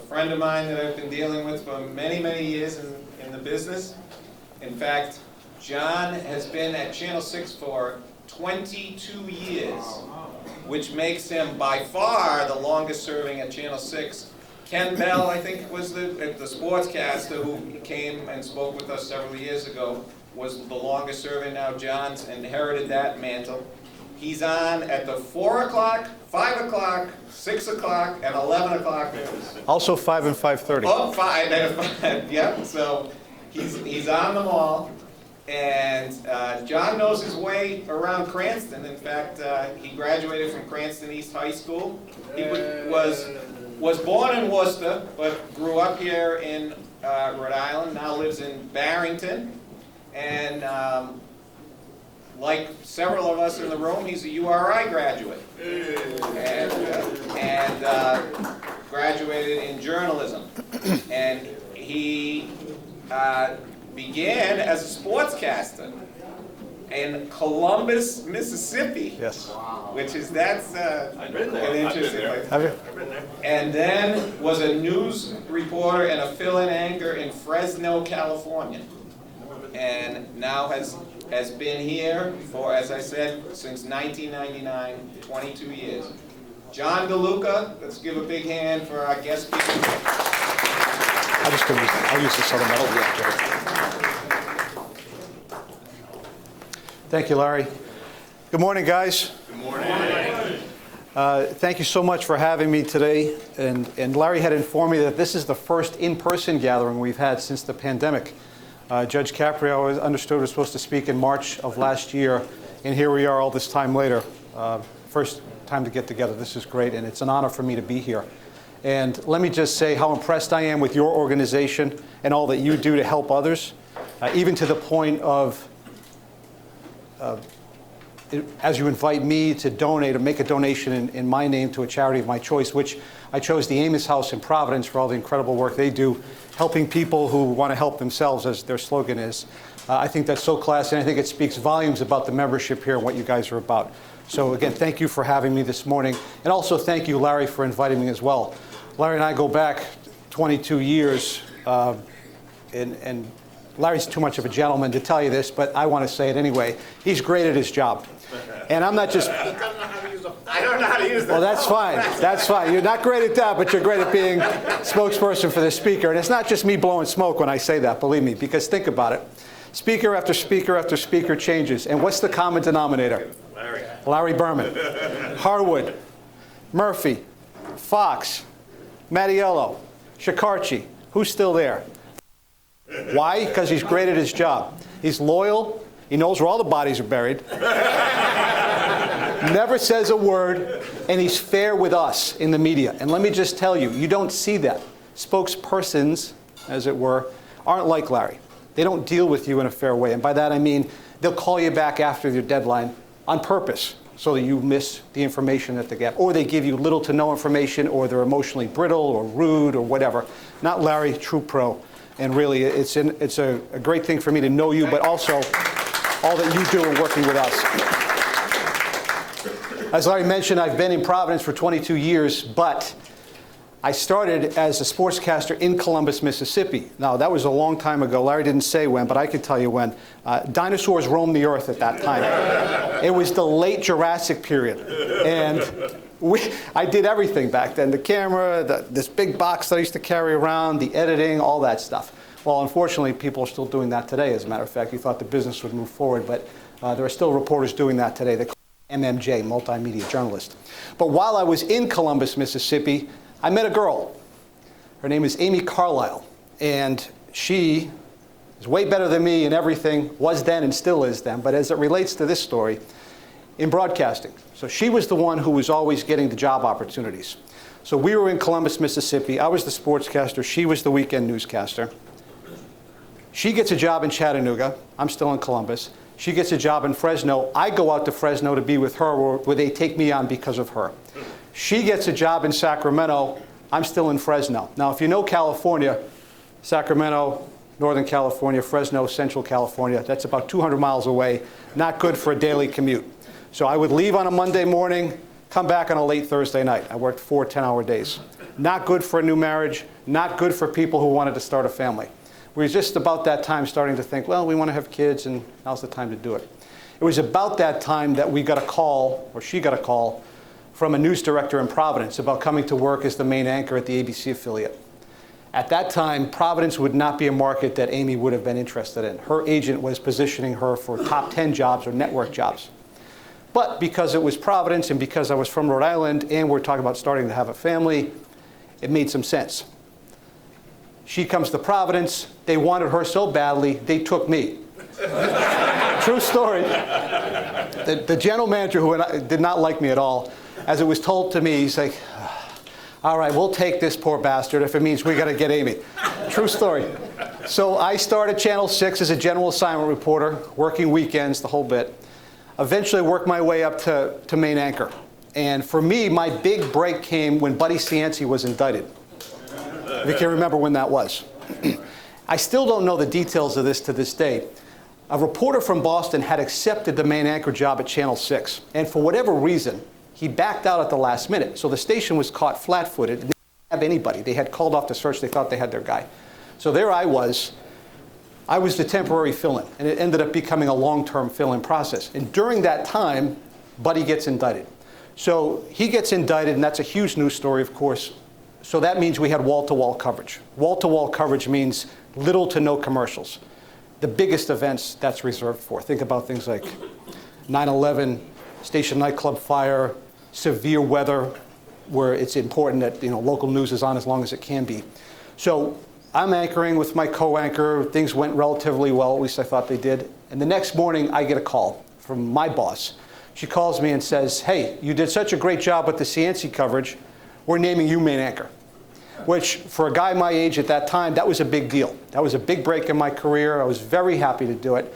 friend of mine that I've been dealing with for many, many years in the business. In fact, John has been at Channel 6 for 22 years, which makes him by far the longest serving at Channel 6. Ken Bell, I think, was the sportscaster who came and spoke with us several years ago, was the longest serving. Now John's inherited that mantle. He's on at the 4 o'clock, 5 o'clock, 6 o'clock, and 11 o'clock news. Also 5 and 5:30. Oh, 5 and 5, yep. So he's on them all. And John knows his way around Cranston. In fact, he graduated from Cranston East High School. He was born in Worcester, but grew up here in Rhode Island, now lives in Barrington. And like several of us in the room, he's a URI graduate. And graduated in journalism. And he began as a sportscaster in Columbus, Mississippi. Yes. Which is, that's I've been there. an interesting place. Have you? I've been there. And then was a news reporter and a fill-in anchor in Fresno, California. And now has been here for, as I said, since 1999, 22 years. John DeLuca, let's give a big hand for our guest speaker. I'll use the Southern Metal. Thank you, Larry. Good morning, guys. Good morning. Thank you so much for having me today. And Larry had informed me that this is the first in-person gathering we've had since the pandemic. Judge Caprio understood was supposed to speak in March of last year, and here we are all this time later. First time to get together. This is great, and it's an honor for me to be here. And let me just say how impressed I am with your organization and all that you do to help others, even to the point of, as you invite me to donate or make a donation in my name to a charity of my choice, which I chose the Amos House in Providence for all the incredible work they do, helping people who want to help themselves, as their slogan is. I think that's so classy, and I think it speaks volumes about the membership here and what you guys are about. So again, thank you for having me this morning. And also thank you, Larry, for inviting me as well. Larry and I go back 22 years, and Larry's too much of a gentleman to tell you this, but I want to say it anyway. He's great at his job. And I'm not just... I don't know how to use that. Well, that's fine. That's fine. You're not great at that, but you're great at being spokesperson for the speaker. And it's not just me blowing smoke when I say that, believe me, because think about it. Speaker after speaker after speaker changes. And what's the common denominator? Larry Berman. Harwood. Murphy. Fox. Mattiello. Shikarchi. Who's still there? Why? Because he's great at his job. He's loyal. He knows where all the bodies are buried. Never says a word, and he's fair with us in the media. And let me just tell you, you don't see that. Spokespersons, as it were, aren't like Larry. They don't deal with you in a fair way. And by that I mean they'll call you back after your deadline on purpose so that you miss the information that they get. Or they give you little to no information, or they're emotionally brittle or rude or whatever. Not Larry, true pro. And really, it's a great thing for me to know you, but also all that you do in working with us. As Larry mentioned, I've been in Providence for 22 years, but I started as a sportscaster in Columbus, Mississippi. Now, that was a long time ago. Larry didn't say when, but I can tell you when. Dinosaurs roamed the earth at that time. It was the late Jurassic period. And I did everything back then. The camera, this big box that I used to carry around, the editing, all that stuff. Well, unfortunately, people are still doing that today, as a matter of fact. You thought the business would move forward, but there are still reporters doing that today. They call it MMJ, multimedia journalist. But while I was in Columbus, Mississippi, I met a girl. Her name is Amy Carlisle, and she is way better than me in everything, was then and still is then, but as it relates to this story, in broadcasting. So she was the one who was always getting the job opportunities. So we were in Columbus, Mississippi. I was the sportscaster. She was the weekend newscaster. She gets a job in Chattanooga. I'm still in Columbus. She gets a job in Fresno. I go out to Fresno to be with her, where they take me on because of her. She gets a job in Sacramento. I'm still in Fresno. Now, if you know California, Sacramento, Northern California, Fresno, Central California, that's about 200 miles away. Not good for a daily commute. So I would leave on a Monday morning, come back on a late Thursday night. I worked 4 10-hour days. Not good for a new marriage, not good for people who wanted to start a family. We were just about that time starting to think, well, we want to have kids, and now's the time to do it. It was about that time that we got a call, or she got a call, from a news director in Providence about coming to work as the main anchor at the ABC affiliate. At that time, Providence would not be a market that Amy would have been interested in. Her agent was positioning her for top 10 jobs or network jobs. But because it was Providence and because I was from Rhode Island and we're talking about starting to have a family, it made some sense. She comes to Providence. They wanted her so badly, they took me. True story. The general manager, who did not like me at all, as it was told to me, he's like, all right, we'll take this poor bastard if it means we got to get Amy. True story. So I started Channel 6 as a general assignment reporter, working weekends, the whole bit. Eventually worked my way up to main anchor. And for me, my big break came when Buddy Cianci was indicted. If you can remember when that was. I still don't know the details of this to this day. A reporter from Boston had accepted the main anchor job at Channel 6. And for whatever reason, he backed out at the last minute. So the station was caught flat-footed. They didn't have anybody. They had called off the search. They thought they had their guy. So there I was. I was the temporary fill-in. And it ended up becoming a long-term fill-in process. And during that time, Buddy gets indicted. So he gets indicted, and that's a huge news story, of course. So that means we had wall-to-wall coverage. Wall-to-wall coverage means little to no commercials. The biggest events that's reserved for. Think about things like 9/11, Station nightclub fire, severe weather, where it's important that local news is on as long as it can be. So I'm anchoring with my co-anchor. Things went relatively well, at least I thought they did. And the next morning, I get a call from my boss. She calls me and says, hey, you did such a great job with the Cianci coverage. We're naming you main anchor. Which, for a guy my age at that time, that was a big deal. That was a big break in my career. I was very happy to do it.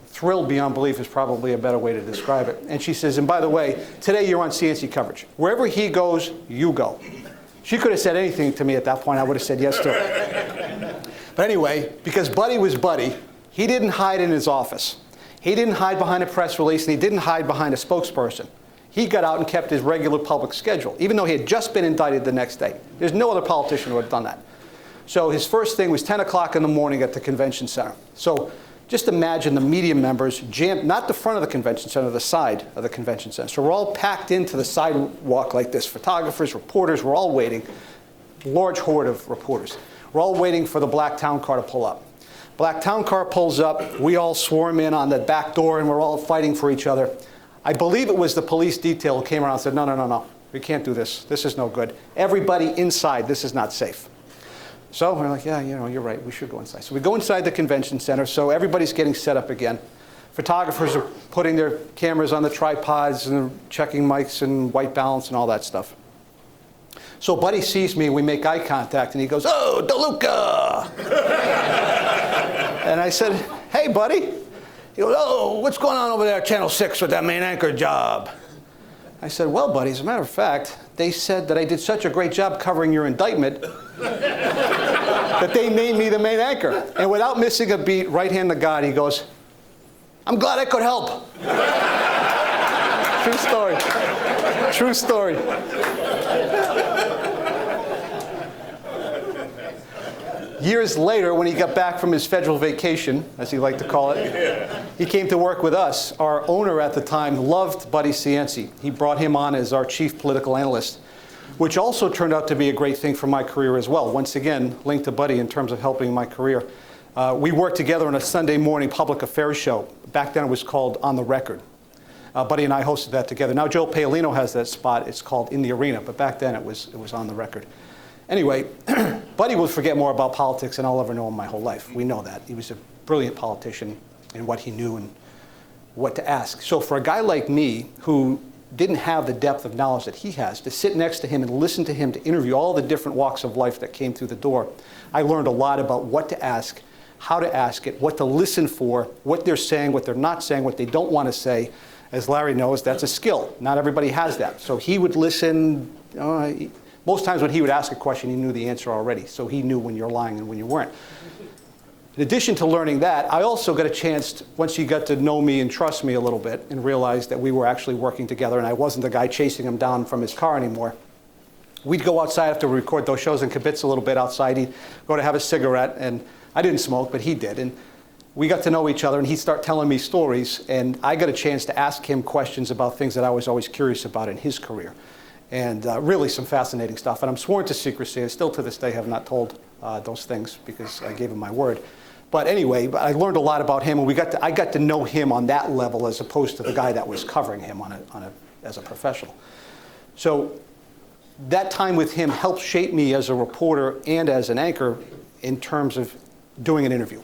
Thrilled beyond belief is probably a better way to describe it. And she says, and by the way, today you're on Cianci coverage. Wherever he goes, you go. She could have said anything to me at that point. I would have said yes to her. But anyway, because Buddy was Buddy, he didn't hide in his office. He didn't hide behind a press release, and he didn't hide behind a spokesperson. He got out and kept his regular public schedule, even though he had just been indicted the next day. There's no other politician who would have done that. So his first thing was 10 o'clock in the morning at the convention center. So just imagine the media members jammed, not the front of the convention center, the side of the convention center. So we're all packed into the sidewalk like this. Photographers, reporters, we're all waiting. Large horde of reporters. We're all waiting for the black town car to pull up. Black town car pulls up. We all swarm in on the back door, and we're all fighting for each other. I believe it was the police detail who came around and said, no, we can't do this. This is no good. Everybody inside, this is not safe. So we're like, yeah, you're right, we should go inside. So we go inside the convention center, so everybody's getting set up again. Photographers are putting their cameras on the tripods and checking mics and white balance and all that stuff. So Buddy sees me, we make eye contact, and he goes, oh, DeLuca! And I said, hey, Buddy. He goes, oh, what's going on over there at Channel 6 with that main anchor job? I said, well, Buddy, as a matter of fact, they said that I did such a great job covering your indictment that they named me the main anchor. And without missing a beat, right hand to God, he goes, I'm glad I could help. True story. True story. Years later, when he got back from his federal vacation, as he liked to call it, he came to work with us. Our owner at the time loved Buddy Cianci. He brought him on as our chief political analyst, which also turned out to be a great thing for my career as well. Once again, linked to Buddy in terms of helping my career. We worked together on a Sunday morning public affairs show. Back then it was called On the Record. Buddy and I hosted that together. Now Joe Paolino has that spot. It's called In the Arena, but back then it was On the Record. Anyway, Buddy will forget more about politics than I'll ever know in my whole life. We know that. He was a brilliant politician in what he knew and what to ask. So for a guy like me who didn't have the depth of knowledge that he has, to sit next to him and listen to him, to interview all the different walks of life that came through the door, I learned a lot about what to ask, how to ask it, what to listen for, what they're saying, what they're not saying, what they don't want to say. As Larry knows, that's a skill. Not everybody has that. So he would listen. Most times when he would ask a question, he knew the answer already. So he knew when you're lying and when you weren't. In addition to learning that, I also got a chance, once he got to know me and trust me a little bit and realized that we were actually working together and I wasn't the guy chasing him down from his car anymore, we'd go outside after we record those shows and kibitz a little bit outside. He'd go to have a cigarette, and I didn't smoke, but he did. And we got to know each other, and he'd start telling me stories, and I got a chance to ask him questions about things that I was always curious about in his career. And really some fascinating stuff. And I'm sworn to secrecy. I still to this day have not told those things because I gave him my word. But anyway, I learned a lot about him, and I got to know him on that level as opposed to the guy that was covering him as a professional. So that time with him helped shape me as a reporter and as an anchor in terms of doing an interview.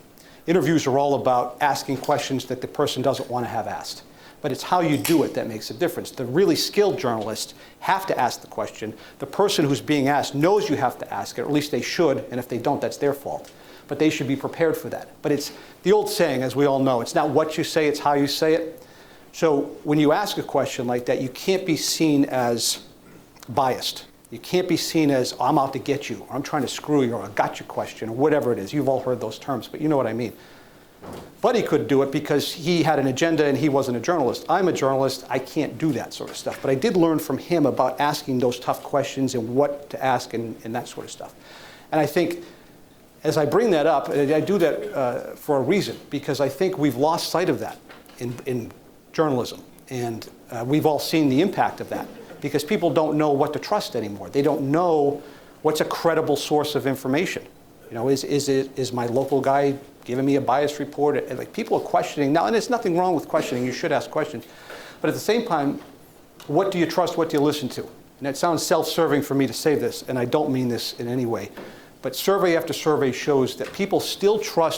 Interviews are all about asking questions that the person doesn't want to have asked. But it's how you do it that makes a difference. The really skilled journalists have to ask the question. The person who's being asked knows you have to ask it, or at least they should, and if they don't, that's their fault. But they should be prepared for that. But it's the old saying, as we all know, it's not what you say, it's how you say it. So when you ask a question like that, you can't be seen as biased. You can't be seen as, oh, I'm out to get you, or I'm trying to screw you, or a gotcha question, or whatever it is. You've all heard those terms, but you know what I mean. Buddy could do it because he had an agenda and he wasn't a journalist. I'm a journalist. I can't do that sort of stuff. But I did learn from him about asking those tough questions and what to ask and that sort of stuff. And I think as I bring that up, I do that for a reason, because I think we've lost sight of that in journalism. And we've all seen the impact of that because people don't know what to trust anymore. They don't know what's a credible source of information. You know, is my local guy giving me a bias report? And like, people are questioning now, and there's nothing wrong with questioning. You should ask questions. But at the same time, what do you trust? What do you listen to? And it sounds self-serving for me to say this, and I don't mean this in any way. But survey after survey shows that people still trust